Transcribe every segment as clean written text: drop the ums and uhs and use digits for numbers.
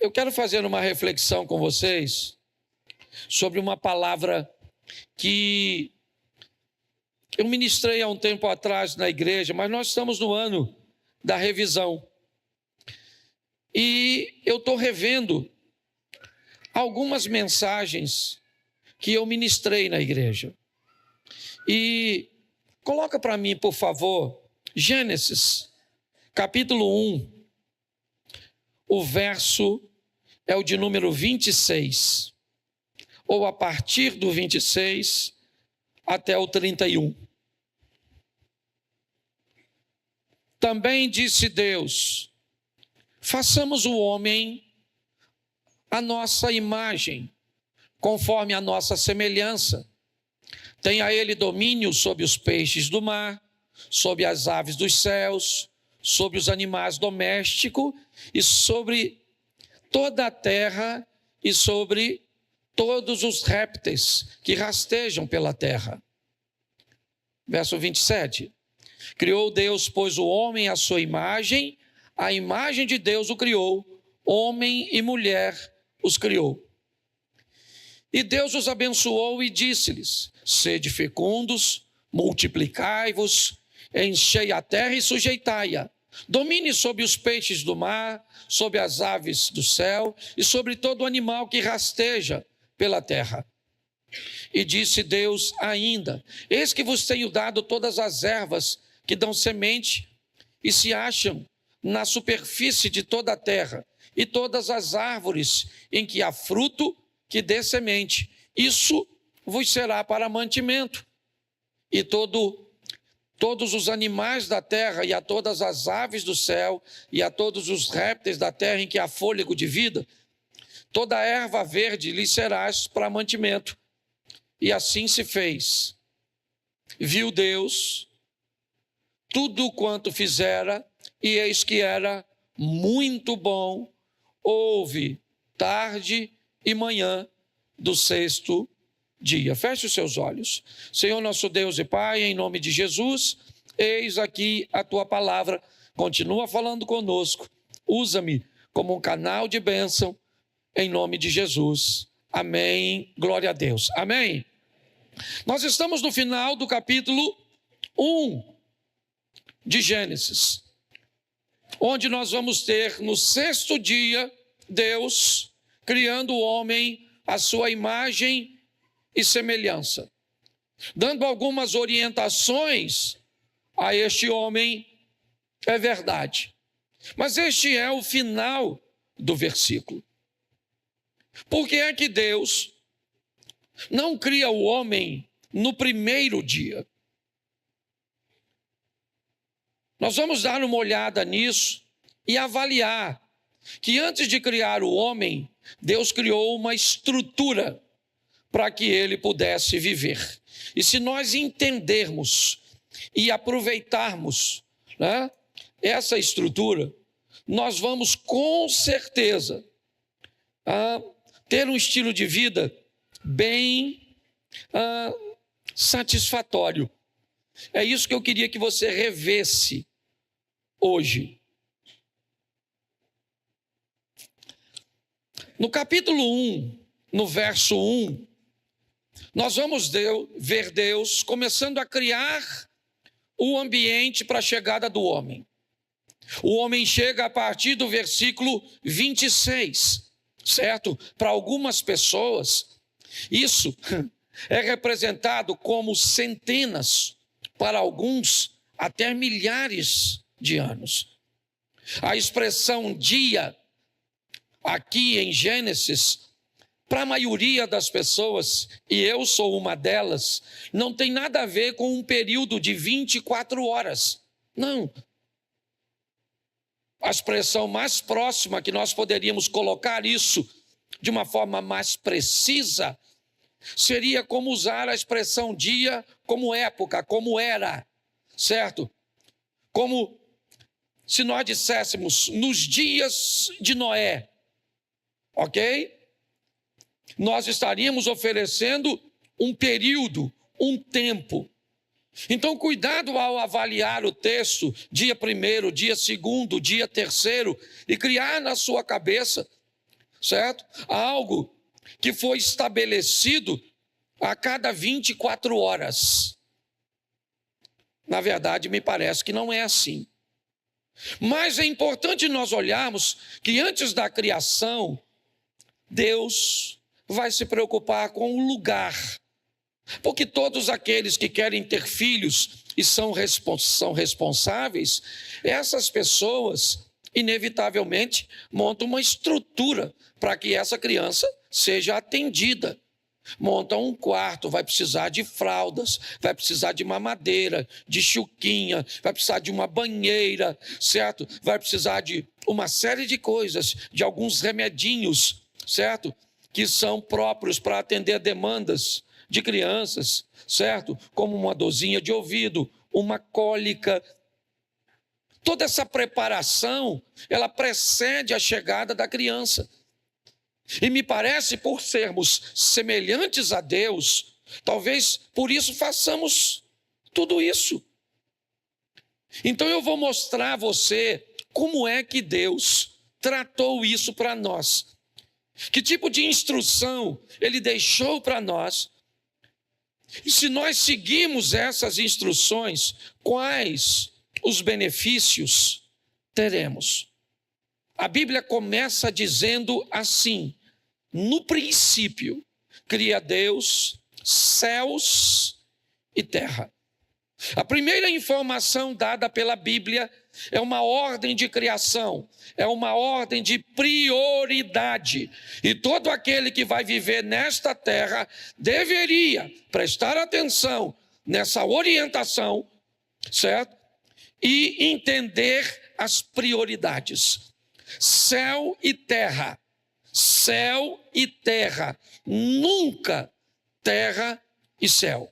Eu quero fazer uma reflexão com vocês sobre uma palavra que eu ministrei há um tempo atrás na igreja, mas nós estamos no ano da revisão. E eu estou revendo algumas mensagens que eu ministrei na igreja. E coloca para mim, por favor, Gênesis, capítulo 1, o verso é o de número 26, ou a partir do 26 até o 31. Também disse Deus: façamos o homem à nossa imagem, conforme a nossa semelhança. Tenha ele domínio sobre os peixes do mar, sobre as aves dos céus, sobre os animais domésticos e sobre toda a terra e sobre todos os répteis que rastejam pela terra. Verso 27. Criou Deus, pois, o homem à sua imagem, a imagem de Deus o criou, homem e mulher os criou. E Deus os abençoou e disse-lhes: sede fecundos, multiplicai-vos, enchei a terra e sujeitai-a. Domine sobre os peixes do mar, sobre as aves do céu e sobre todo animal que rasteja pela terra. E disse Deus ainda: eis que vos tenho dado todas as ervas que dão semente e se acham na superfície de toda a terra, e todas as árvores em que há fruto que dê semente. Isso vos será para mantimento. E todos os animais da terra, e a todas as aves do céu, e a todos os répteis da terra em que há fôlego de vida, toda a erva verde lhe serás para mantimento. E assim se fez. Viu Deus tudo quanto fizera, e eis que era muito bom. Houve tarde e manhã do sexto dia. Feche os seus olhos. Senhor nosso Deus e Pai, em nome de Jesus, eis aqui a tua palavra. Continua falando conosco. Usa-me como um canal de bênção, em nome de Jesus. Amém. Glória a Deus. Amém. Nós estamos no final do capítulo 1 de Gênesis, onde nós vamos ter no sexto dia Deus criando o homem à sua imagem e semelhança, dando algumas orientações a este homem. É verdade, mas este é o final do versículo. Por que é que Deus não cria o homem no primeiro dia? Nós vamos dar uma olhada nisso e avaliar que antes de criar o homem, Deus criou uma estrutura para que ele pudesse viver. E se nós entendermos e aproveitarmos, né, essa estrutura, nós vamos com certeza ter um estilo de vida bem satisfatório. É isso que eu queria que você revesse hoje. No capítulo 1, no verso 1, nós vamos ver Deus começando a criar o ambiente para a chegada do homem. O homem chega a partir do versículo 26, certo? Para algumas pessoas, isso é representado como centenas, para alguns até milhares de anos. A expressão dia, aqui em Gênesis, para a maioria das pessoas, e eu sou uma delas, não tem nada a ver com um período de 24 horas. Não. A expressão mais próxima que nós poderíamos colocar isso de uma forma mais precisa seria como usar a expressão dia como época, como era, certo? Como se nós disséssemos nos dias de Noé, ok? Nós estaríamos oferecendo um período, um tempo. Então, cuidado ao avaliar o texto, dia 1º, dia 2º, dia 3º, e criar na sua cabeça certo? Algo que foi estabelecido a cada 24 horas. Na verdade, me parece que não é assim. Mas é importante nós olharmos que antes da criação, Deus vai se preocupar com o lugar. Porque todos aqueles que querem ter filhos e são responsáveis, essas pessoas, inevitavelmente, montam uma estrutura para que essa criança seja atendida. Montam um quarto, vai precisar de fraldas, vai precisar de mamadeira, de chuquinha, vai precisar de uma banheira, certo? Vai precisar de uma série de coisas, de alguns remedinhos, certo? Que são próprios para atender demandas de crianças, certo? Como uma dorzinha de ouvido, uma cólica. Toda essa preparação, ela precede a chegada da criança. E me parece, por sermos semelhantes a Deus, talvez por isso façamos tudo isso. Então eu vou mostrar a você como é que Deus tratou isso para nós. Que tipo de instrução Ele deixou para nós. E se nós seguirmos essas instruções, quais os benefícios teremos? A Bíblia começa dizendo assim: no princípio, cria Deus céus e terra. A primeira informação dada pela Bíblia é uma ordem de criação, é uma ordem de prioridade. E todo aquele que vai viver nesta terra deveria prestar atenção nessa orientação, certo? E entender as prioridades. Céu e terra, nunca terra e céu.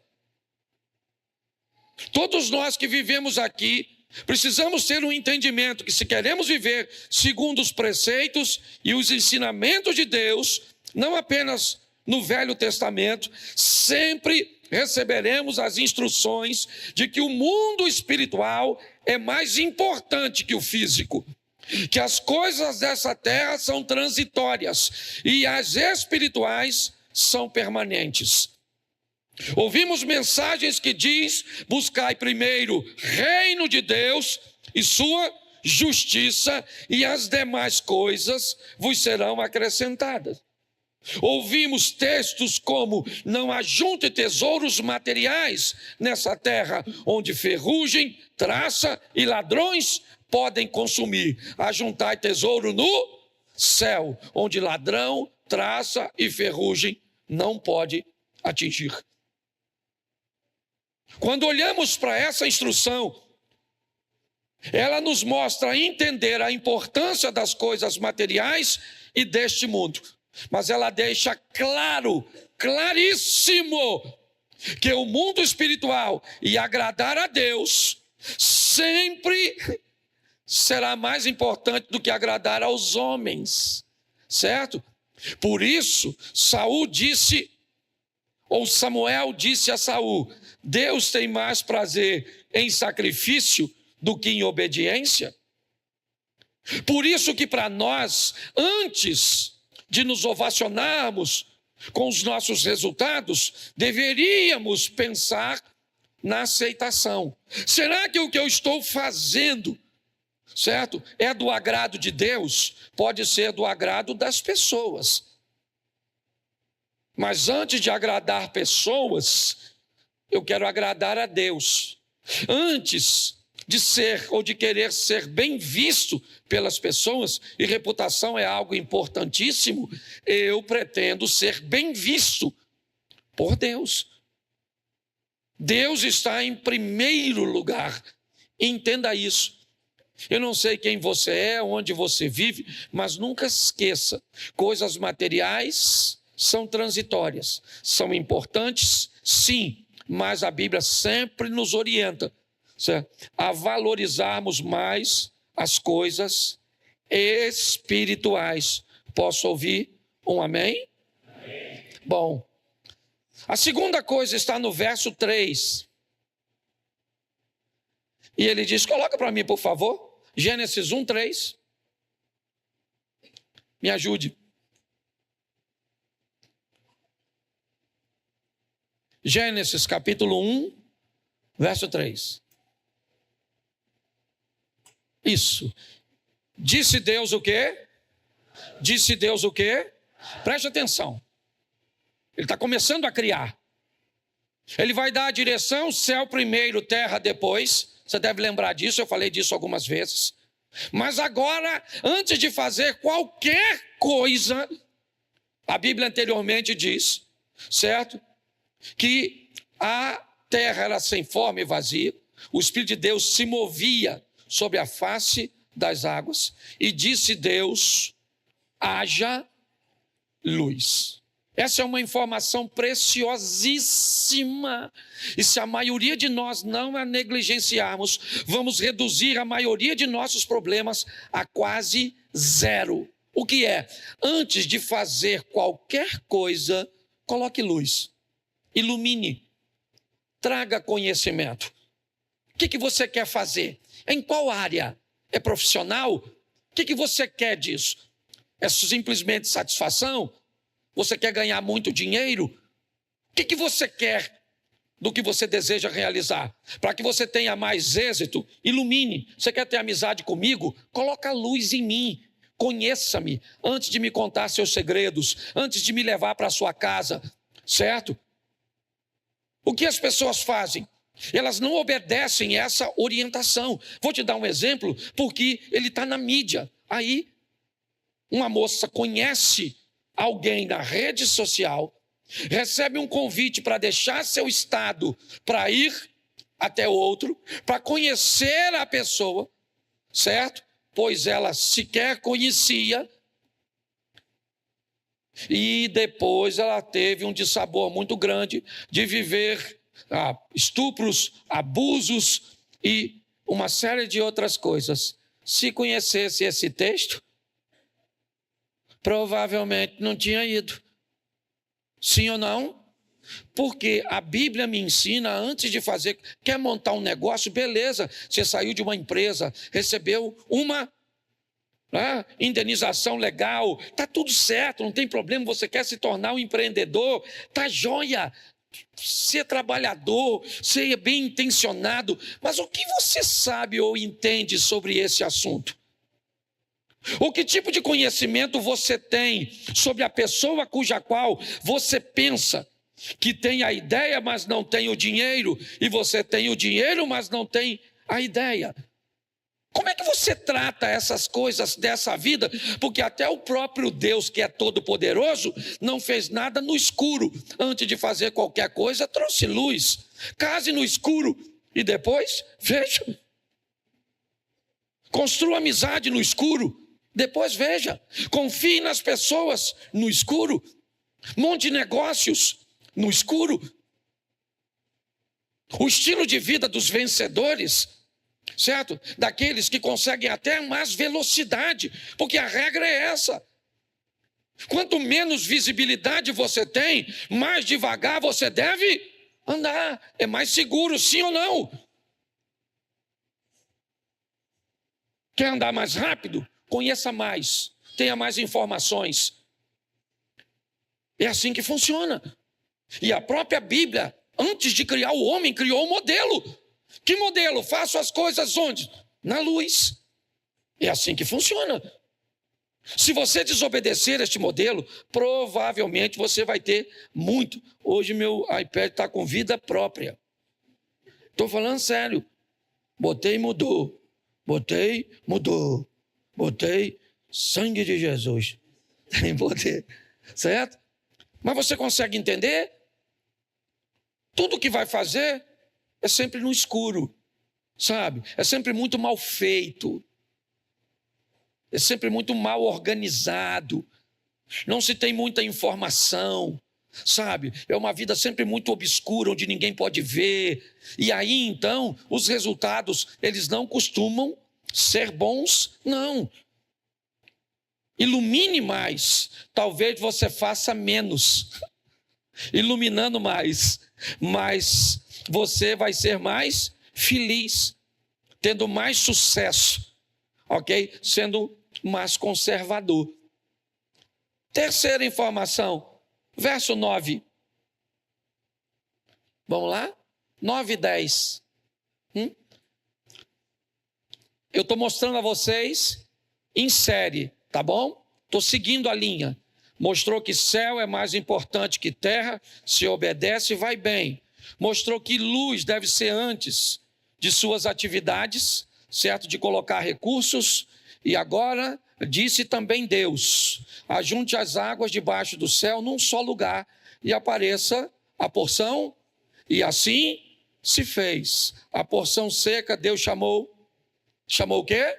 Todos nós que vivemos aqui precisamos ter um entendimento que, se queremos viver segundo os preceitos e os ensinamentos de Deus, não apenas no Velho Testamento, sempre receberemos as instruções de que o mundo espiritual é mais importante que o físico, que as coisas dessa terra são transitórias e as espirituais são permanentes. Ouvimos mensagens que diz: buscai primeiro reino de Deus e sua justiça, e as demais coisas vos serão acrescentadas. Ouvimos textos como: não ajunte tesouros materiais nessa terra, onde ferrugem, traça e ladrões podem consumir. Ajuntai tesouro no céu, onde ladrão, traça e ferrugem não pode atingir. Quando olhamos para essa instrução, ela nos mostra entender a importância das coisas materiais e deste mundo. Mas ela deixa claro, claríssimo, que o mundo espiritual e agradar a Deus sempre será mais importante do que agradar aos homens, certo? Por isso, Samuel disse a Saul: Deus tem mais prazer em sacrifício do que em obediência. Por isso que para nós, antes de nos ovacionarmos com os nossos resultados, deveríamos pensar na aceitação. Será que o que eu estou fazendo, certo, é do agrado de Deus? Pode ser do agrado das pessoas. Mas antes de agradar pessoas, eu quero agradar a Deus. Antes de ser ou de querer ser bem visto pelas pessoas, e reputação é algo importantíssimo, eu pretendo ser bem visto por Deus. Deus está em primeiro lugar. Entenda isso. Eu não sei quem você é, onde você vive, mas nunca esqueça: coisas materiais são transitórias, são importantes, sim, mas a Bíblia sempre nos orienta, certo, a valorizarmos mais as coisas espirituais. Posso ouvir um amém? Amém. Bom, a segunda coisa está no verso 3. E ele diz, coloca para mim, por favor, Gênesis 1:3. Me ajude. Gênesis capítulo 1, verso 3. Isso. Disse Deus o quê? Disse Deus o quê? Preste atenção. Ele está começando a criar. Ele vai dar a direção, céu primeiro, terra depois. Você deve lembrar disso, eu falei disso algumas vezes. Mas agora, antes de fazer qualquer coisa, a Bíblia anteriormente diz, certo? Que a terra era sem forma e vazia. O Espírito de Deus se movia sobre a face das águas. E disse Deus, haja luz. Essa é uma informação preciosíssima. E se a maioria de nós não a negligenciarmos, vamos reduzir a maioria de nossos problemas a quase zero. O que é? Antes de fazer qualquer coisa, coloque luz. Ilumine. Traga conhecimento. O que você quer fazer? Em qual área? É profissional? O que você quer disso? É simplesmente satisfação? Você quer ganhar muito dinheiro? O que você quer do que você deseja realizar? Para que você tenha mais êxito, ilumine. Você quer ter amizade comigo? Coloca luz em mim. Conheça-me antes de me contar seus segredos, antes de me levar para a sua casa, certo? O que as pessoas fazem? Elas não obedecem essa orientação. Vou te dar um exemplo, porque ele está na mídia. Aí, uma moça conhece alguém na rede social, recebe um convite para deixar seu estado, para ir até outro, para conhecer a pessoa, certo? Pois ela sequer conhecia, e depois ela teve um dissabor muito grande de viver estupros, abusos e uma série de outras coisas. Se conhecesse esse texto, provavelmente não tinha ido. Sim ou não? Porque a Bíblia me ensina, antes de fazer, quer montar um negócio, beleza, você saiu de uma empresa, recebeu uma indenização legal, está tudo certo, não tem problema, você quer se tornar um empreendedor, está joia, ser trabalhador, ser bem intencionado, mas o que você sabe ou entende sobre esse assunto? O que tipo de conhecimento você tem sobre a pessoa cuja qual você pensa que tem a ideia, mas não tem o dinheiro, e você tem o dinheiro, mas não tem a ideia? Como é que você trata essas coisas dessa vida? Porque até o próprio Deus, que é todo-poderoso, não fez nada no escuro. Antes de fazer qualquer coisa, trouxe luz. Case no escuro e depois, veja. Construa amizade no escuro, depois veja. Confie nas pessoas no escuro. Monte negócios no escuro. O estilo de vida dos vencedores, certo? Daqueles que conseguem até mais velocidade, porque a regra é essa. Quanto menos visibilidade você tem, mais devagar você deve andar. É mais seguro, sim ou não? Quer andar mais rápido? Conheça mais, tenha mais informações. É assim que funciona. E a própria Bíblia, antes de criar o homem, criou um modelo. Que modelo? Faço as coisas onde? Na luz. É assim que funciona. Se você desobedecer este modelo, provavelmente você vai ter muito. Hoje meu iPad está com vida própria. Estou falando sério. Botei, mudou. Botei, mudou. Botei, sangue de Jesus. Tem poder. Certo? Mas você consegue entender? Tudo que vai fazer é sempre no escuro, sabe? É sempre muito mal feito. É sempre muito mal organizado. Não se tem muita informação, sabe? É uma vida sempre muito obscura, onde ninguém pode ver. E aí, então, os resultados, eles não costumam ser bons, não. Ilumine mais. Talvez você faça menos. Iluminando mais. Mas você vai ser mais feliz, tendo mais sucesso, ok? Sendo mais conservador. Terceira informação, verso 9. Vamos lá? 9 e 10. Eu estou mostrando a vocês em série, tá bom? Estou seguindo a linha. Mostrou que céu é mais importante que terra, se obedece, vai bem. Mostrou que luz deve ser antes de suas atividades, certo? De colocar recursos. E agora, disse também Deus, ajunte as águas debaixo do céu num só lugar e apareça a porção, e assim se fez. A porção seca Deus chamou o quê?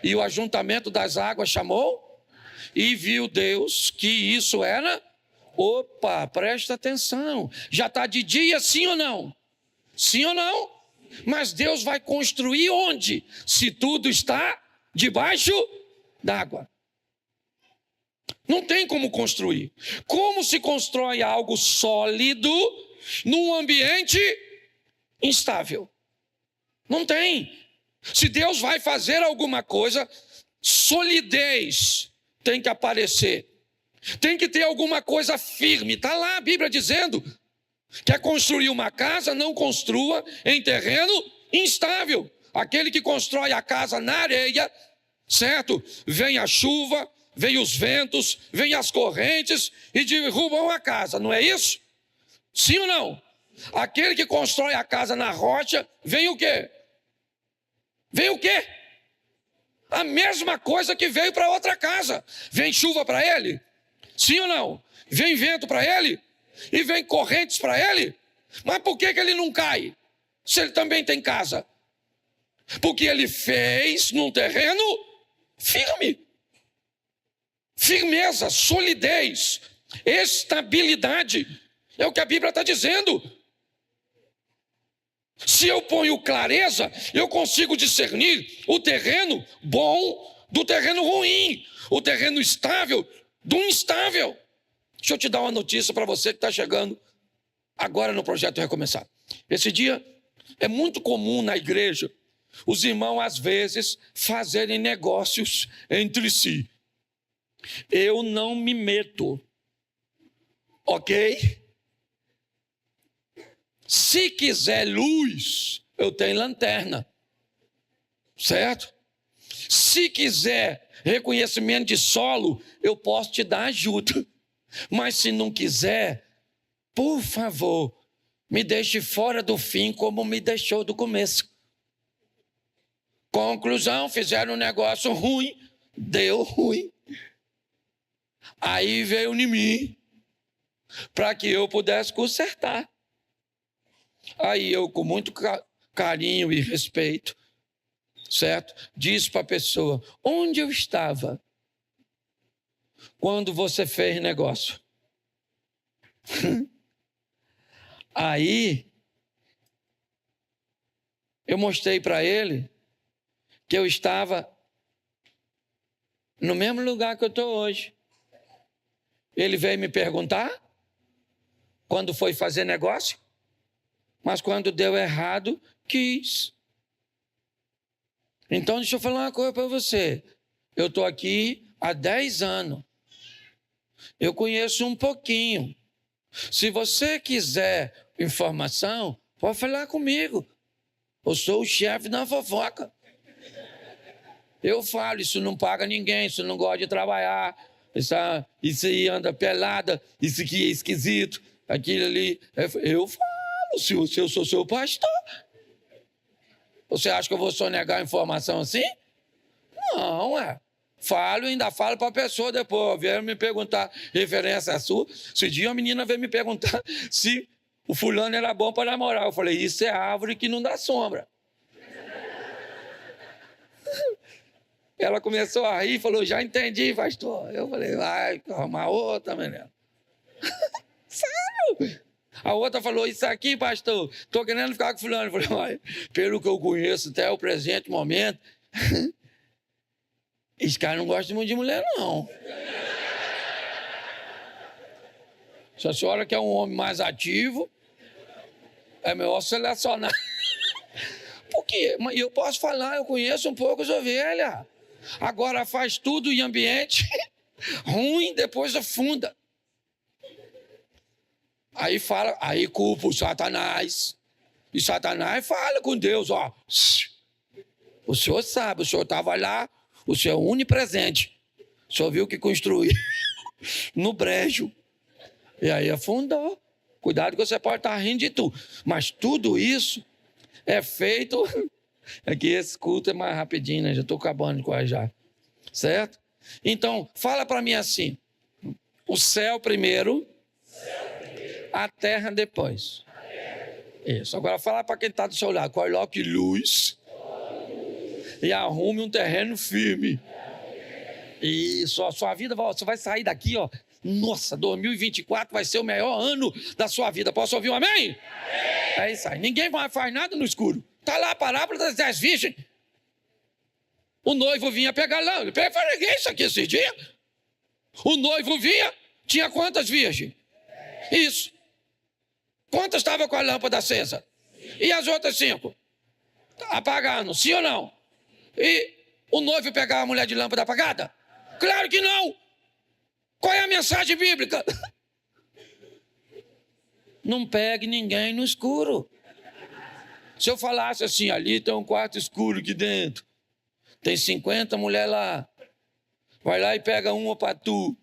E o ajuntamento das águas chamou? E viu Deus que isso era... Opa, presta atenção. Já está de dia, sim ou não? Sim ou não? Mas Deus vai construir onde? Se tudo está debaixo d'água. Não tem como construir. Como se constrói algo sólido num ambiente instável? Não tem. Se Deus vai fazer alguma coisa, solidez tem que aparecer. Tem que ter alguma coisa firme. Está lá a Bíblia dizendo: quer construir uma casa, não construa em terreno instável. Aquele que constrói a casa na areia, certo? Vem a chuva, vem os ventos, vem as correntes e derrubam a casa, não é isso? Sim ou não? Aquele que constrói a casa na rocha, vem o quê? Vem o quê? A mesma coisa que veio para outra casa. Vem chuva para ele? Sim ou não? Vem vento para ele? E vem correntes para ele? Mas por que ele não cai? Se ele também tem casa? Porque ele fez num terreno firme. Firmeza, solidez, estabilidade. É o que a Bíblia está dizendo. Se eu ponho clareza, eu consigo discernir o terreno bom do terreno ruim, o terreno estável do instável. Deixa eu te dar uma notícia para você que está chegando agora no Projeto Recomeçar. Esse dia é muito comum na igreja os irmãos, às vezes, fazerem negócios entre si. Eu não me meto, ok? Se quiser luz, eu tenho lanterna, certo? Se quiser reconhecimento de solo, eu posso te dar ajuda. Mas se não quiser, por favor, me deixe fora do fim como me deixou do começo. Conclusão, fizeram um negócio ruim, deu ruim. Aí veio em mim, para que eu pudesse consertar. Aí eu, com muito carinho e respeito, certo? Disse para a pessoa: onde eu estava quando você fez negócio? Aí eu mostrei para ele que eu estava no mesmo lugar que eu estou hoje. Ele veio me perguntar quando foi fazer negócio, mas quando deu errado, quis. Então, deixa eu falar uma coisa para você. Eu estou aqui há 10 anos. Eu conheço um pouquinho. Se você quiser informação, pode falar comigo. Eu sou o chefe da fofoca. Eu falo, isso não paga ninguém, isso não gosta de trabalhar, isso aí anda pelada, isso aqui é esquisito, aquilo ali. Eu falo, se eu sou seu pastor. Você acha que eu vou sonegar informação assim? Não, Falo e ainda falo para a pessoa depois. Vieram me perguntar referência à sua. Esse dia uma menina veio me perguntar se o fulano era bom para namorar. Eu falei: isso é árvore que não dá sombra. Ela começou a rir e falou: já entendi, pastor. Eu falei: vai arrumar outra, menina. Sério? A outra falou: isso aqui, pastor, estou querendo ficar com fulano. Eu falei: pelo que eu conheço até o presente momento, esse cara não gosta muito de mulher, não. Se a senhora quer um homem mais ativo, é melhor selecionar. Por quê? Eu posso falar, eu conheço um pouco as ovelhas. Agora faz tudo em ambiente ruim, depois afunda. Aí fala, aí culpa o Satanás. E Satanás fala com Deus, ó. O senhor sabe, o senhor estava lá, o senhor é onipresente. O senhor viu que construiu no brejo. E aí afundou. Cuidado que você pode estar rindo de tudo. Mas tudo isso é feito... Aqui esse culto é mais rapidinho, né? Já estou acabando com já. Certo? Então, fala para mim assim. O céu primeiro, a terra depois. Isso. Agora fala para quem está do seu lado. Coloque luz e arrume um terreno firme. Isso. A sua vida, você vai sair daqui, ó. Nossa, 2024 vai ser o melhor ano da sua vida. Posso ouvir um amém? Amém. É isso aí. Ninguém faz nada no escuro. Está lá a parábola das 10 virgens. O noivo vinha pegar lá. Eu falei, isso aqui esse dia. O noivo vinha, tinha quantas virgens? Isso. Quantas estavam com a lâmpada acesa? E as outras 5? Apagaram, sim ou não? E o noivo pegava a mulher de lâmpada apagada? Claro que não. Qual é a mensagem bíblica? Não pegue ninguém no escuro. Se eu falasse assim, ali tem um quarto escuro aqui dentro, tem 50 mulheres lá, vai lá e pega uma para tu,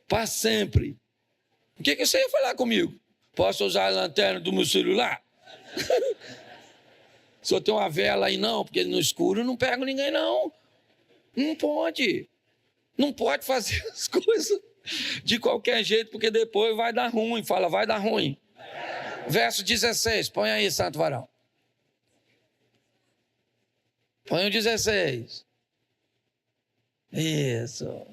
para sempre. O que você ia falar comigo? Posso usar a lanterna do meu celular? Se eu tenho uma vela aí não, porque no escuro eu não pego ninguém não. Não pode. Não pode fazer as coisas de qualquer jeito, porque depois vai dar ruim. Fala, vai dar ruim. Verso 16, põe aí, santo varão. Põe o 16. Isso.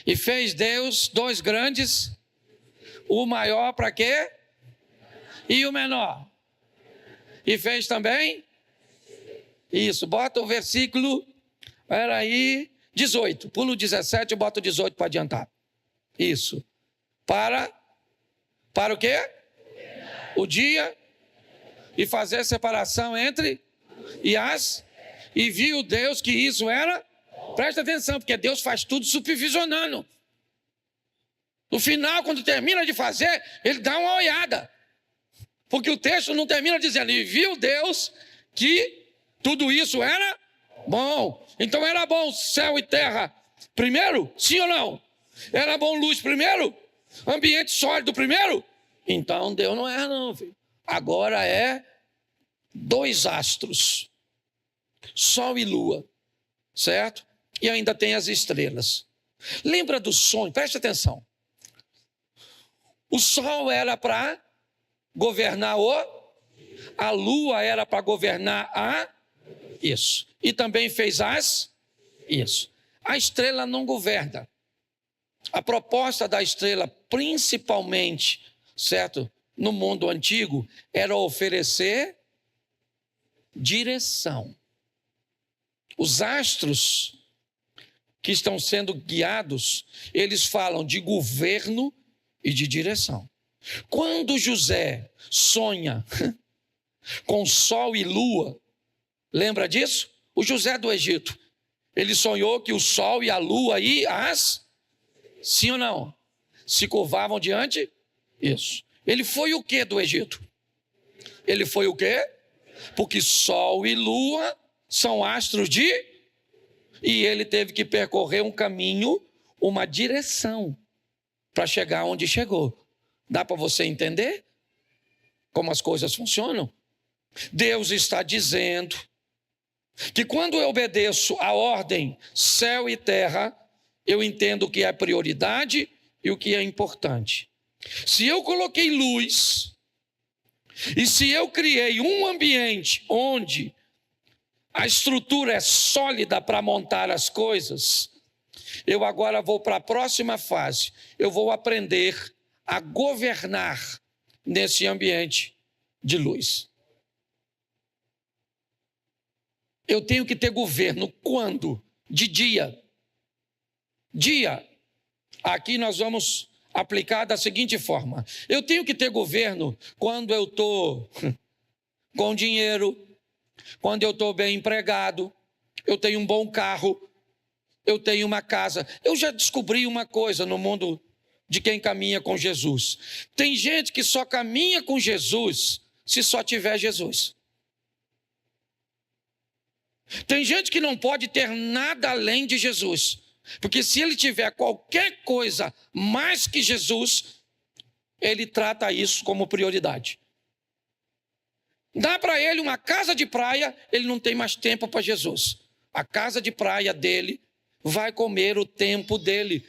E fez Deus 2 grandes, o maior para quê? E o menor. E fez também? Isso, bota o versículo, era aí, 18. Pulo 17 e bota o 18 para adiantar. Isso. Para o quê? O dia e fazer separação entre e viu Deus que isso era, presta atenção, porque Deus faz tudo supervisionando. No final, quando termina de fazer, ele dá uma olhada, porque o texto não termina dizendo, e viu Deus que tudo isso era bom. Então era bom céu e terra primeiro, sim ou não? Era bom luz primeiro? Ambiente sólido primeiro? Então Deus não erra não, filho. Agora é 2 astros, sol e lua, certo? E ainda tem as estrelas. Lembra do sonho? Preste atenção. O sol era para governar a lua era para governar isso. E também fez isso. A estrela não governa. A proposta da estrela, principalmente, certo? No mundo antigo, era oferecer direção. Os astros que estão sendo guiados, eles falam de governo e de direção. Quando José sonha com sol e lua, lembra disso? O José do Egito, ele sonhou que o sol e a lua e sim ou não? Se curvavam diante? Isso. Ele foi o quê do Egito? Ele foi o quê? Porque sol e lua são astros e ele teve que percorrer um caminho, uma direção, para chegar onde chegou. Dá para você entender como as coisas funcionam? Deus está dizendo que quando eu obedeço a ordem céu e terra, eu entendo o que é prioridade e o que é importante. Se eu coloquei luz, e se eu criei um ambiente onde a estrutura é sólida para montar as coisas, eu agora vou para a próxima fase. Eu vou aprender a governar nesse ambiente de luz. Eu tenho que ter governo quando? De dia. Dia. Aqui nós vamos aplicar da seguinte forma. Eu tenho que ter governo quando eu estou com dinheiro, quando eu estou bem empregado, eu tenho um bom carro, eu tenho uma casa. Eu já descobri uma coisa no mundo de quem caminha com Jesus. Tem gente que só caminha com Jesus se só tiver Jesus. Tem gente que não pode ter nada além de Jesus, porque se ele tiver qualquer coisa mais que Jesus, ele trata isso como prioridade. Dá para ele uma casa de praia, ele não tem mais tempo para Jesus. A casa de praia dele vai comer o tempo dele.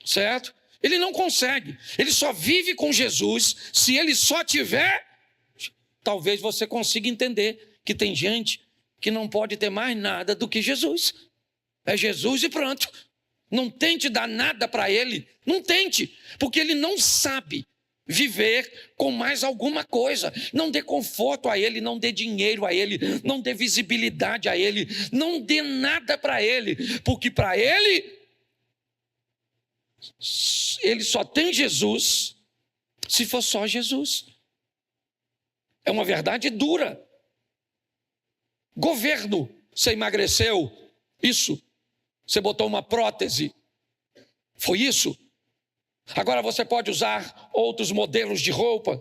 Certo? Ele não consegue. Ele só vive com Jesus se ele só tiver. Talvez você consiga entender que tem gente que não pode ter mais nada do que Jesus. É Jesus e pronto. Não tente dar nada para ele. Não tente, porque ele não sabe viver com mais alguma coisa. Não dê conforto a ele, não dê dinheiro a ele, não dê visibilidade a ele, não dê nada para ele, porque para ele só tem Jesus se for só Jesus. É uma verdade dura. Governo, você emagreceu, isso. Você botou uma prótese, foi isso. Agora você pode usar outros modelos de roupa.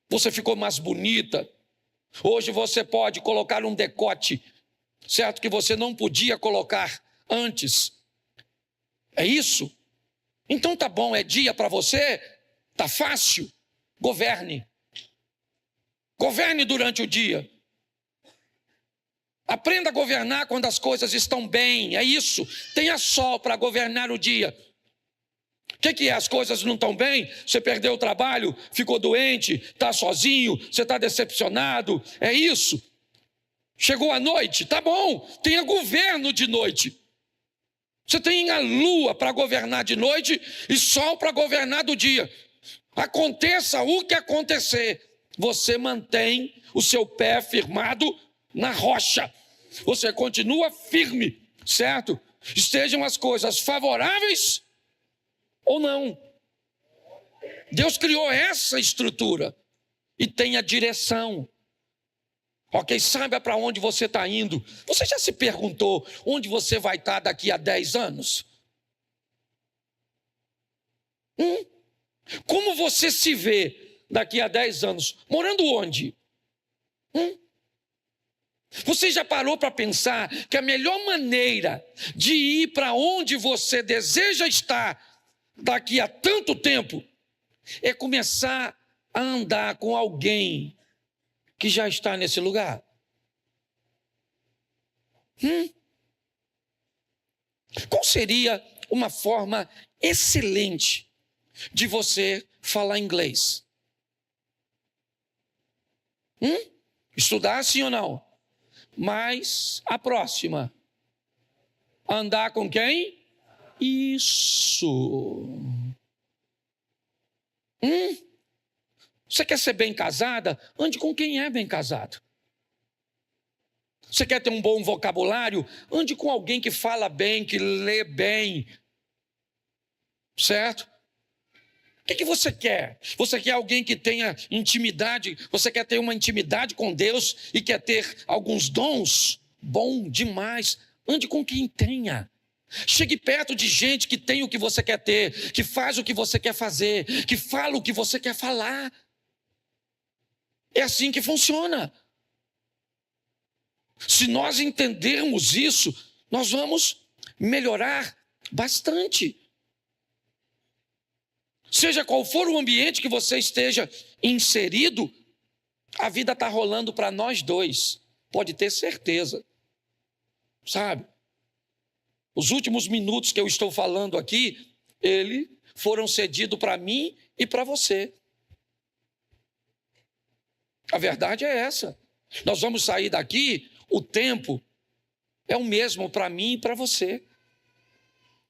Você ficou mais bonita. Hoje você pode colocar um decote, certo? Que você não podia colocar antes. É isso? Então tá bom, é dia para você? Tá fácil? Governe. Governe durante o dia. Aprenda a governar quando as coisas estão bem. É isso. Tenha sol para governar o dia. O que é? As coisas não estão bem? Você perdeu o trabalho, ficou doente, está sozinho, você está decepcionado. É isso. Chegou a noite, tá bom, tenha governo de noite. Você tem a lua para governar de noite e sol para governar do dia. Aconteça o que acontecer, você mantém o seu pé firmado na rocha. Você continua firme, certo? Estejam as coisas favoráveis ou não. Deus criou essa estrutura e tem a direção. Ok, saiba para onde você está indo. Você já se perguntou onde você vai estar daqui a 10 anos? Como você se vê daqui a 10 anos? Morando onde? Você já parou para pensar que a melhor maneira de ir para onde você deseja estar daqui a tanto tempo é começar a andar com alguém que já está nesse lugar? Qual seria uma forma excelente de você falar inglês? Estudar sim ou não? Mas a próxima. Andar com quem? Isso. Você quer ser bem casada? Ande com quem é bem casado. Você quer ter um bom vocabulário? Ande com alguém que fala bem, que lê bem. Certo? O que você quer? Você quer alguém que tenha intimidade? Você quer ter uma intimidade com Deus e quer ter alguns dons? Bom demais. Ande com quem tenha. Chegue perto de gente que tem o que você quer ter, que faz o que você quer fazer, que fala o que você quer falar. É assim que funciona. Se nós entendermos isso, nós vamos melhorar bastante. Seja qual for o ambiente que você esteja inserido, a vida está rolando para nós dois. Pode ter certeza. Sabe? Os últimos minutos que eu estou falando aqui, foram cedidos para mim e para você. A verdade é essa. Nós vamos sair daqui, o tempo é o mesmo para mim e para você.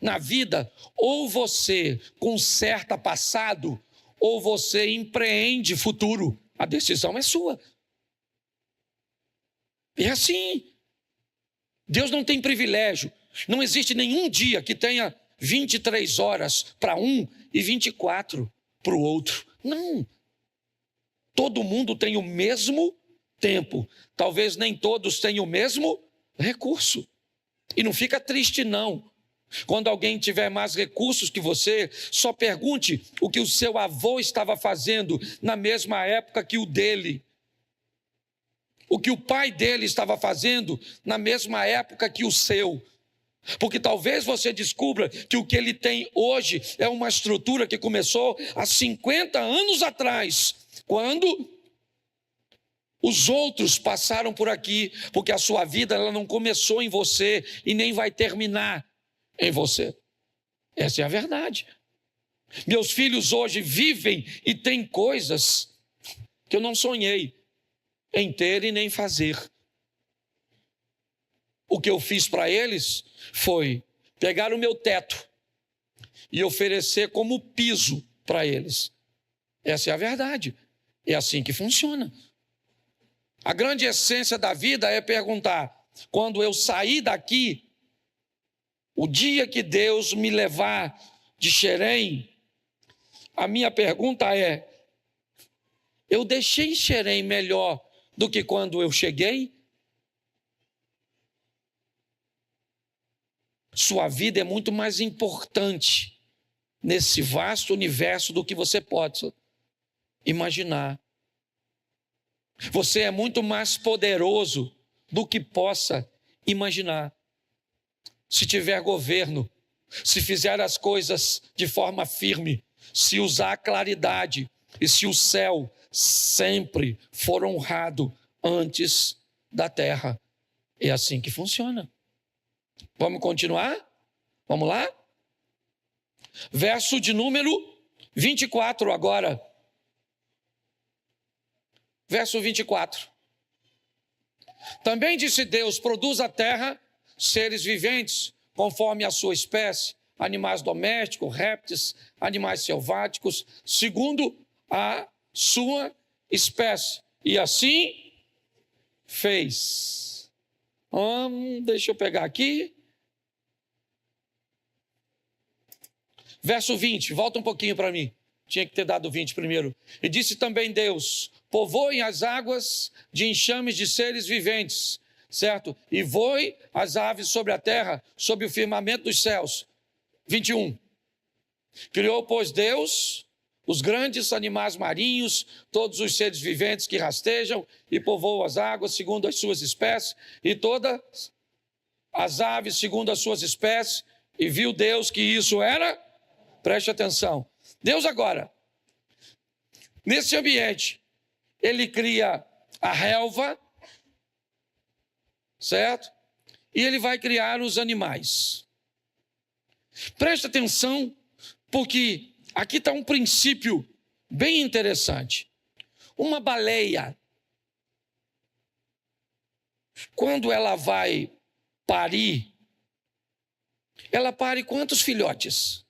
Na vida, ou você conserta passado, ou você empreende futuro. A decisão é sua. É assim. Deus não tem privilégio. Não existe nenhum dia que tenha 23 horas para um e 24 para o outro. Não. Todo mundo tem o mesmo tempo. Talvez nem todos tenham o mesmo recurso. E não fica triste, não. Quando alguém tiver mais recursos que você, só pergunte o que o seu avô estava fazendo na mesma época que o dele. O que o pai dele estava fazendo na mesma época que o seu. Porque talvez você descubra que o que ele tem hoje é uma estrutura que começou há 50 anos atrás, quando os outros passaram por aqui, porque a sua vida ela não começou em você e nem vai terminar em você. Essa é a verdade. Meus filhos hoje vivem e têm coisas que eu não sonhei em ter e nem fazer. O que eu fiz para eles foi pegar o meu teto e oferecer como piso para eles. Essa é a verdade. É assim que funciona. A grande essência da vida é perguntar: quando eu sair daqui, o dia que Deus me levar de Xerém, a minha pergunta é: eu deixei Xerém melhor do que quando eu cheguei? Sua vida é muito mais importante nesse vasto universo do que você pode imaginar. Você é muito mais poderoso do que possa imaginar. Se tiver governo, se fizer as coisas de forma firme, se usar a claridade e se o céu sempre for honrado antes da terra. É assim que funciona. Vamos continuar? Vamos lá? Verso de número 24 agora. Verso 24. Também disse Deus: produz a terra seres viventes, conforme a sua espécie, animais domésticos, répteis, animais selváticos, segundo a sua espécie. E assim fez. Deixa eu pegar aqui. Verso 20, volta um pouquinho para mim. Tinha que ter dado 20 primeiro. E disse também Deus: povoem as águas de enxames de seres viventes, certo? E voem as aves sobre a terra, sobre o firmamento dos céus. 21. Criou, pois, Deus os grandes animais marinhos, todos os seres viventes que rastejam e povoam as águas segundo as suas espécies, e todas as aves segundo as suas espécies, e viu Deus que isso era... Preste atenção. Deus agora, nesse ambiente, ele cria a relva, certo? E ele vai criar os animais. Preste atenção, porque aqui está um princípio bem interessante. Uma baleia, quando ela vai parir, ela pare quantos filhotes?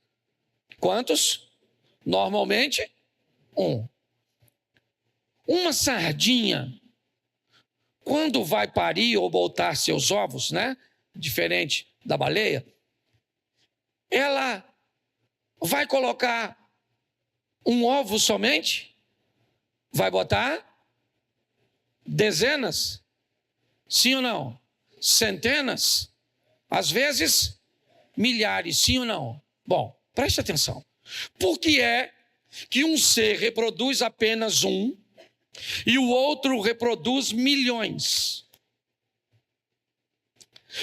Quantos? Normalmente, 1. Uma sardinha, quando vai parir ou botar seus ovos, né? Diferente da baleia, ela vai colocar um ovo somente? Vai botar dezenas? Sim ou não? Centenas? Às vezes, milhares, sim ou não? Bom, preste atenção. Por que é que um ser reproduz apenas um e o outro reproduz milhões?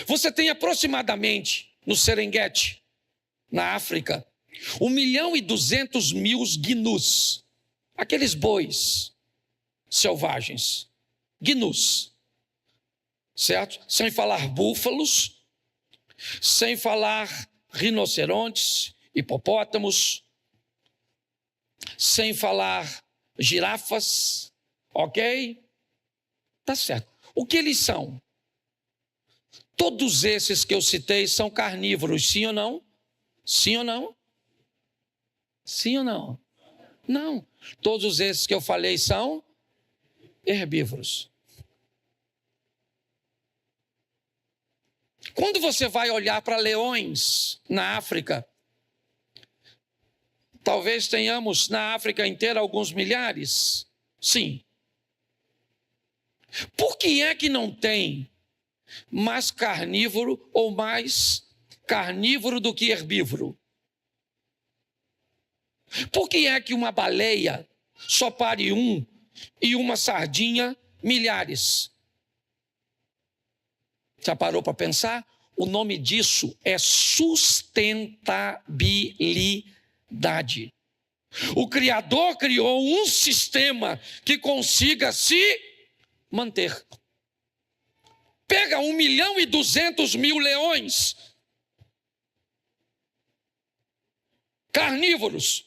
Você tem aproximadamente no Serengeti, na África, 1.200.000 gnus, aqueles bois selvagens, gnus, certo? Sem falar búfalos, sem falar rinocerontes, hipopótamos, sem falar girafas, ok? Tá certo. O que eles são? Todos esses que eu citei são carnívoros, sim ou não? Sim ou não? Sim ou não? Não. Todos esses que eu falei são herbívoros. Quando você vai olhar para leões na África, talvez tenhamos na África inteira alguns milhares. Sim. Por que é que não tem mais carnívoro ou mais carnívoro do que herbívoro. Por que é que uma baleia só pare um e uma sardinha milhares? Já parou para pensar? O nome disso é sustentabilidade. O Criador criou um sistema que consiga se manter. Pega 1.200.000 leões carnívoros.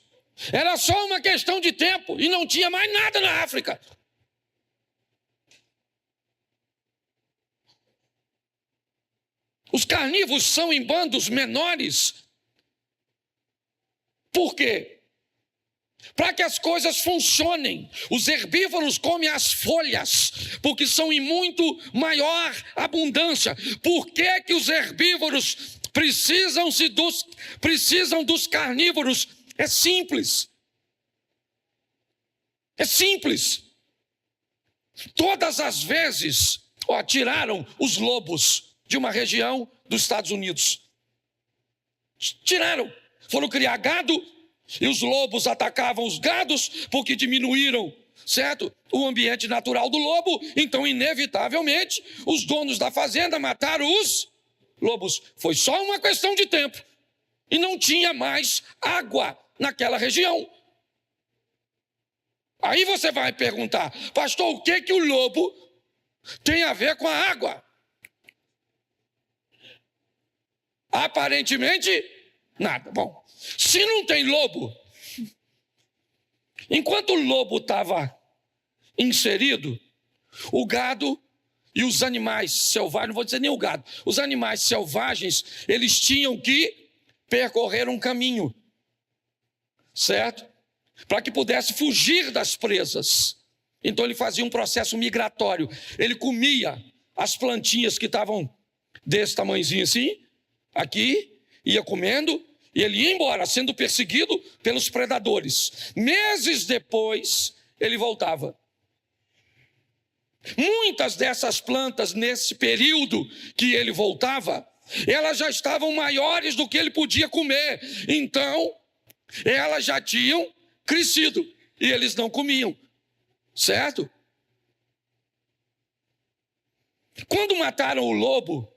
Era só uma questão de tempo e não tinha mais nada na África. Os carnívoros são em bandos menores. Por quê? Para que as coisas funcionem. Os herbívoros comem as folhas, porque são em muito maior abundância. Por que que os herbívoros precisam dos carnívoros? É simples. É simples. Todas as vezes, tiraram os lobos de uma região dos Estados Unidos. Tiraram. Foram criar gado e os lobos atacavam os gados porque diminuíram, certo? O ambiente natural do lobo. Então, inevitavelmente, os donos da fazenda mataram os lobos. Foi só uma questão de tempo. E não tinha mais água naquela região. Aí você vai perguntar, pastor, o que que o lobo tem a ver com a água? Aparentemente, nada. Bom, se não tem lobo, enquanto o lobo estava inserido, o gado e os animais selvagens, não vou dizer nem o gado, os animais selvagens, eles tinham que percorrer um caminho, certo? Para que pudesse fugir das presas. Então ele fazia um processo migratório. Ele comia as plantinhas que estavam desse tamanhozinho assim, aqui, ia comendo, e ele ia embora, sendo perseguido pelos predadores. Meses depois, ele voltava. Muitas dessas plantas, nesse período que ele voltava, elas já estavam maiores do que ele podia comer. Então, elas já tinham crescido e eles não comiam, certo? Quando mataram o lobo,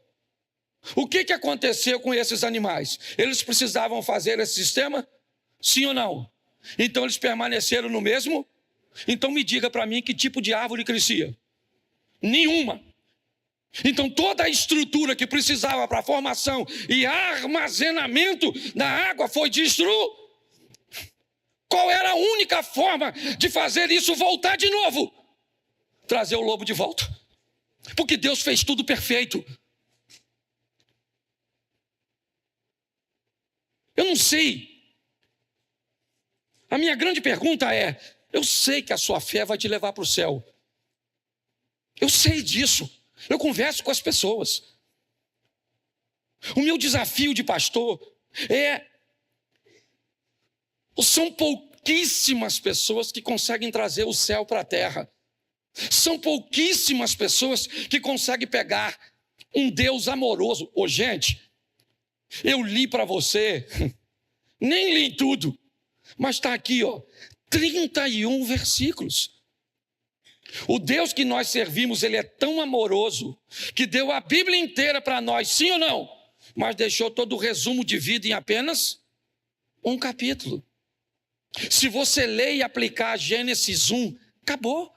o que aconteceu com esses animais? Eles precisavam fazer esse sistema? Sim ou não? Então eles permaneceram no mesmo? Então me diga para mim que tipo de árvore crescia? Nenhuma. Então toda a estrutura que precisava para a formação e armazenamento da água foi destruída. Qual era a única forma de fazer isso voltar de novo? Trazer o lobo de volta. Porque Deus fez tudo perfeito. Eu não sei. A minha grande pergunta é, eu sei que a sua fé vai te levar para o céu. Eu sei disso. Eu converso com as pessoas. O meu desafio de pastor são pouquíssimas pessoas que conseguem trazer o céu para a terra. São pouquíssimas pessoas que conseguem pegar um Deus amoroso. Gente, eu li para você, nem li tudo, mas está aqui, 31 versículos. O Deus que nós servimos, ele é tão amoroso, que deu a Bíblia inteira para nós, sim ou não? Mas deixou todo o resumo de vida em apenas um capítulo. Se você ler e aplicar Gênesis 1, acabou.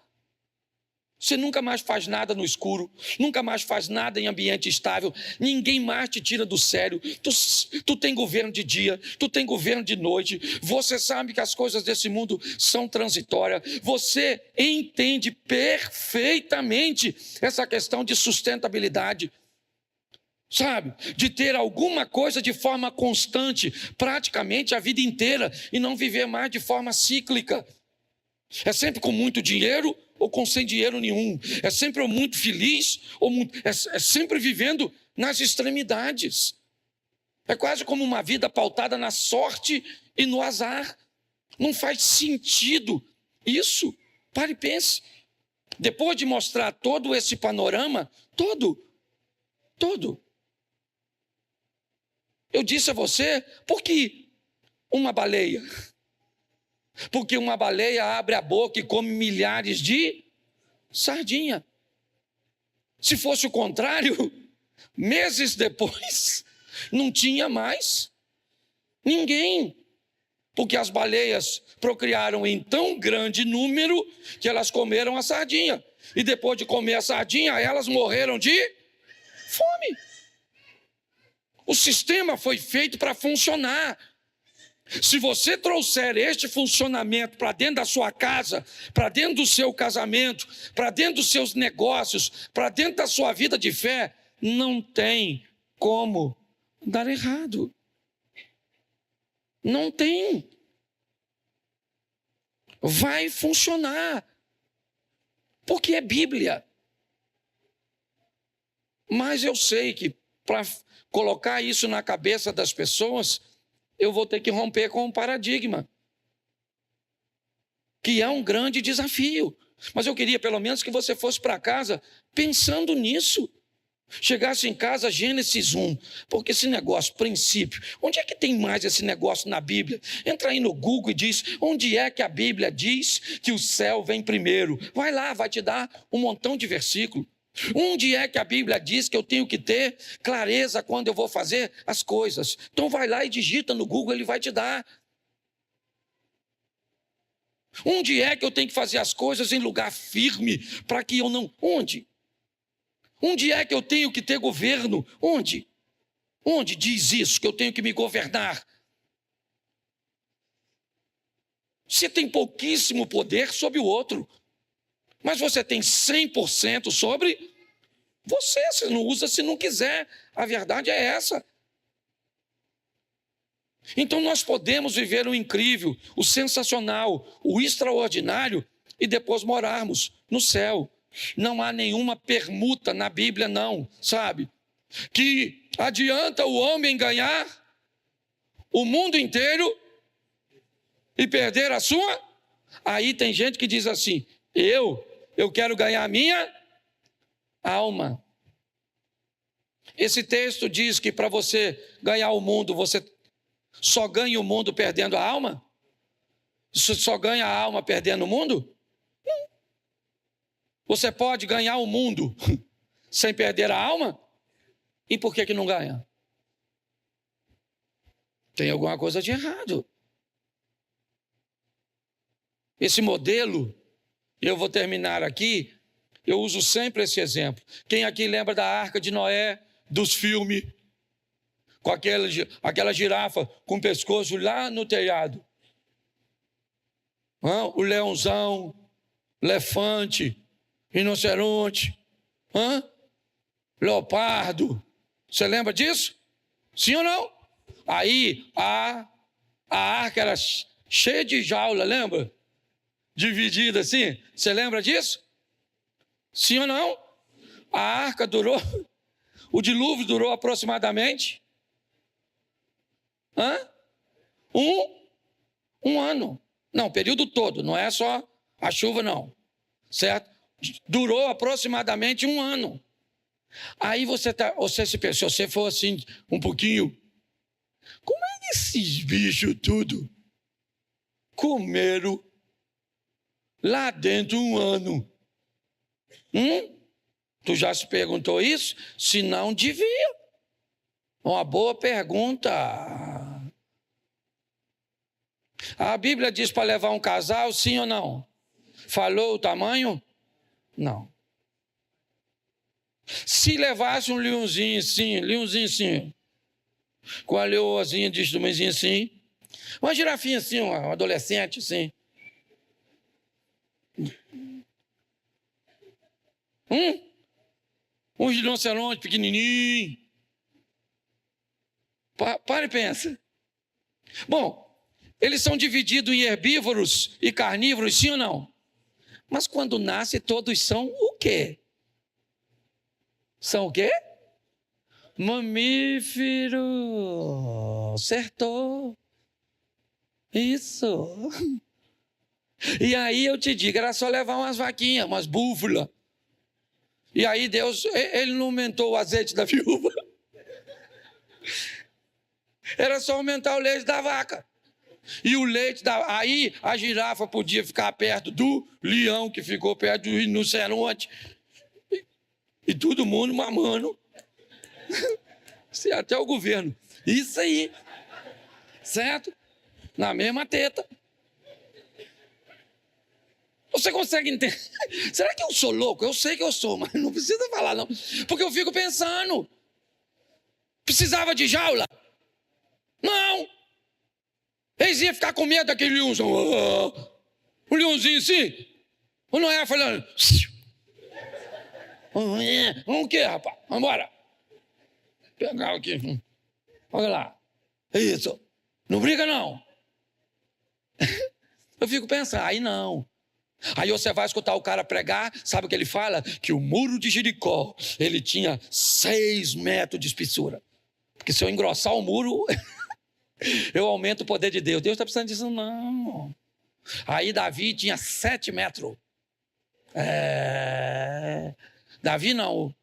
Você nunca mais faz nada no escuro, nunca mais faz nada em ambiente estável, ninguém mais te tira do sério. Tu tem governo de dia, tu tem governo de noite, você sabe que as coisas desse mundo são transitórias, você entende perfeitamente essa questão de sustentabilidade. Sabe, de ter alguma coisa de forma constante, praticamente a vida inteira, e não viver mais de forma cíclica. É sempre com muito dinheiro ou com sem dinheiro nenhum. É sempre muito feliz ou é sempre vivendo nas extremidades. É quase como uma vida pautada na sorte e no azar. Não faz sentido isso. Pare e pense. Depois de mostrar todo esse panorama, todo, Eu disse a você, por que uma baleia? Porque uma baleia abre a boca e come milhares de sardinha. Se fosse o contrário, meses depois, não tinha mais ninguém. Porque as baleias procriaram em tão grande número que elas comeram a sardinha. E depois de comer a sardinha, elas morreram de fome. O sistema foi feito para funcionar. Se você trouxer este funcionamento para dentro da sua casa, para dentro do seu casamento, para dentro dos seus negócios, para dentro da sua vida de fé, não tem como dar errado. Não tem. Vai funcionar. Porque é Bíblia. Mas eu sei que para colocar isso na cabeça das pessoas, eu vou ter que romper com um paradigma, que é um grande desafio. Mas eu queria pelo menos que você fosse para casa pensando nisso. Chegasse em casa, Gênesis 1, porque esse negócio, princípio, onde é que tem mais esse negócio na Bíblia? Entra aí no Google e diz, onde é que a Bíblia diz que o céu vem primeiro? Vai lá, vai te dar um montão de versículos. Onde é que a Bíblia diz que eu tenho que ter clareza quando eu vou fazer as coisas? Então vai lá e digita no Google, ele vai te dar. Onde é que eu tenho que fazer as coisas em lugar firme, para que eu não... Onde? Onde é que eu tenho que ter governo? Onde? Onde diz isso, que eu tenho que me governar? Você tem pouquíssimo poder sobre o outro, mas você tem 100% sobre você. Você não usa se não quiser. A verdade é essa. Então nós podemos viver o incrível, o sensacional, o extraordinário e depois morarmos no céu. Não há nenhuma permuta na Bíblia, não, sabe? Que adianta o homem ganhar o mundo inteiro e perder a sua? Aí tem gente que diz assim, eu quero ganhar a minha alma. Esse texto diz que para você ganhar o mundo, você só ganha o mundo perdendo a alma? Você só ganha a alma perdendo o mundo? Você pode ganhar o mundo sem perder a alma? E por que não ganha? Tem alguma coisa de errado. Esse modelo, eu vou terminar aqui, eu uso sempre esse exemplo. Quem aqui lembra da Arca de Noé, dos filmes, com aquela girafa com o pescoço lá no telhado? O leãozão, elefante, rinoceronte, leopardo. Você lembra disso? Sim ou não? Aí a arca era cheia de jaula, lembra? Dividida assim. Você lembra disso? Sim ou não? A arca durou, o dilúvio durou aproximadamente um ano. Não, o período todo, não é só a chuva não, certo? Durou aproximadamente um ano. Aí você se pensa, se você for assim um pouquinho, como é que esses bichos tudo comeram lá dentro um ano? Tu já se perguntou isso? Se não, devia. Uma boa pergunta. A Bíblia diz para levar um casal, sim ou não? Falou o tamanho? Não. Se levasse um leãozinho assim, com a leoazinha de tamanhozinho assim, uma girafinha assim, um adolescente assim. Um rinoceronte pequenininho. Para e pensa. Bom, eles são divididos em herbívoros e carnívoros, sim ou não? Mas quando nasce, todos são o quê? São o quê? Mamífero. Acertou. Isso. E aí eu te digo, era só levar umas vaquinhas, umas búfalas. E aí Deus, ele não aumentou o azeite da viúva. Era só aumentar o leite da vaca. E o leite da... Aí a girafa podia ficar perto do leão, que ficou perto do rinoceronte. E todo mundo mamando. Até o governo. Isso aí. Certo? Na mesma teta. Você consegue entender? Será que eu sou louco? Eu sei que eu sou, mas não precisa falar não. Porque eu fico pensando. Precisava de jaula? Não. Eles iam ficar com medo daquele leãozão. O leãozinho assim. O Noé falando. Vamos o quê, rapaz? Vamos embora. Pegar aqui. Olha lá. É isso. Não briga, não. Eu fico pensando. Aí não. Aí você vai escutar o cara pregar. Sabe o que ele fala? Que o muro de Jericó, ele tinha 6 metros de espessura. Porque se eu engrossar o muro... eu aumento o poder de Deus. Deus está precisando disso? Não. Aí Davi tinha 7 metros. Davi não.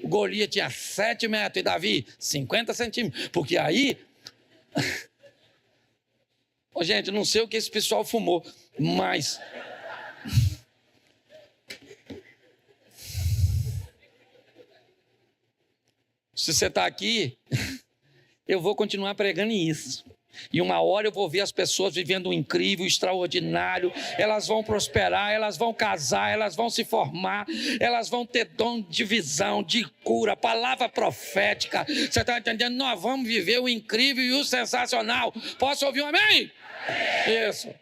O Golias tinha 7 metros e Davi 50 centímetros. Porque aí... gente, não sei o que esse pessoal fumou, mas... se você está aqui... eu vou continuar pregando isso. E uma hora eu vou ver as pessoas vivendo um incrível, extraordinário. Elas vão prosperar, elas vão casar, elas vão se formar. Elas vão ter dom de visão, de cura, palavra profética. Você está entendendo? Nós vamos viver o incrível e o sensacional. Posso ouvir um amém? Isso.